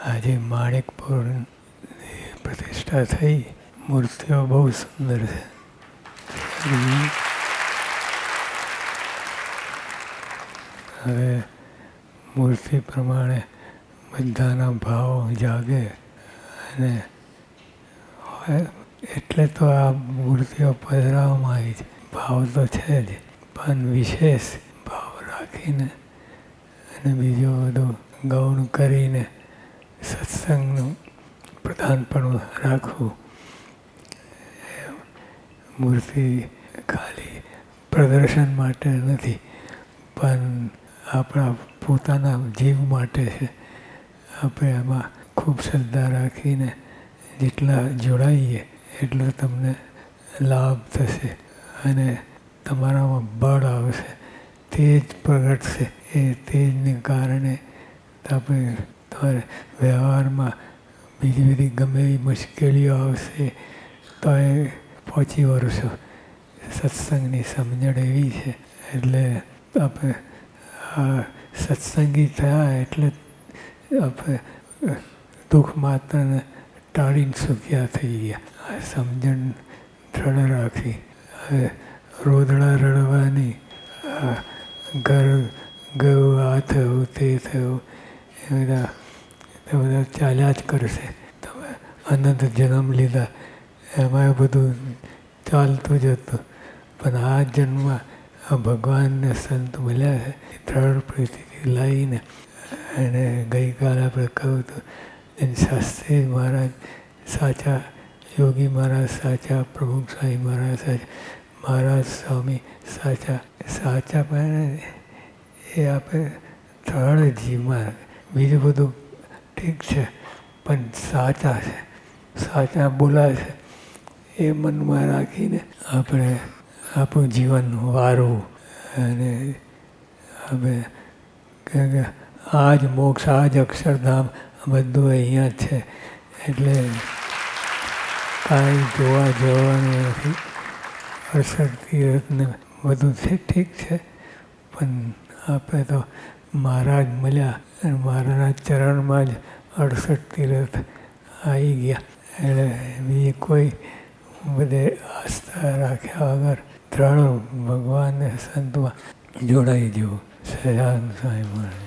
આજે માણેકપુર પ્રતિષ્ઠા થઈ. મૂર્તિઓ બહુ સુંદર છે. હવે મૂર્તિ પ્રમાણે બધાના ભાવ જાગે અને એટલે તો આ મૂર્તિઓ પધરાવવામાં આવી છે. ભાવ તો છે જ, પણ વિશેષ ભાવ રાખીને અને બીજું બધું ગૌણ કરીને સત્સંગનું પ્રધાનપણું રાખવું. મૂર્તિ ખાલી પ્રદર્શન માટે નથી, પણ આપણા પોતાના જીવ માટે છે. આપણે એમાં ખૂબ શ્રદ્ધા રાખીને જેટલા જોડાઈએ એટલો તમને લાભ થશે અને તમારામાં બળ આવશે, તેજ પ્રગટશે. એ તેજને કારણે આપણે તમારે વ્યવહારમાં બીજી બધી ગમે એવી મુશ્કેલીઓ આવશે તો એ પહોંચી વળશો. સત્સંગની સમજણ એવી છે. એટલે આપણે આ સત્સંગી થયા એટલે આપણે દુઃખ માત્રને ટાળીને સુખ્યા થઈ ગયા. આ સમજણ દ્રઢ રાખી. હવે રોદડા રડવાની, ઘર ગયું, આ થયું, તે થયું, એ બધા ચાલ્યા જ કરશે. તમે અનંત જન્મ લીધા એમાં બધું ચાલતું જ હતું. પણ આ જન્મમાં આ ભગવાનને સંત મળ્યા છે. દ્રઢ પ્રીતિથી લાવીને અને ગઈકાલે આપણે કહ્યું હતું એમ શાસ્ત્રી મહારાજ સાચા, યોગી મહારાજ સાચા, પ્રમુખ સ્વામી મહારાજ સાચા, મહારાજ સ્વામી સાચા. સાચા પણ એ આપણે દ્રઢ જીવમાં, બીજું બધું ઠીક છે પણ સાચા છે, સાચા બોલા છે એ મનમાં રાખીને આપણે આપણું જીવન વારવું. અને આપણે કે આ જ મોક્ષ, આ જ અક્ષરધામ, બધું અહીંયા જ છે. એટલે કાંઈ જોવા જવાનું નથી. 68 તીર્થને બધું છે, ઠીક છે, પણ આપણે તો મહારાજ મળ્યા અને મહારાજના ચરણમાં જ 68 તીર્થ આવી ગયા. એટલે બીજી કોઈ બધે આસ્થા રાખ્યા વગર દ્રઢ ભગવાનને સંતમાં જોડાઈ જવું. સહજાનંદ સ્વામી મહારાજ.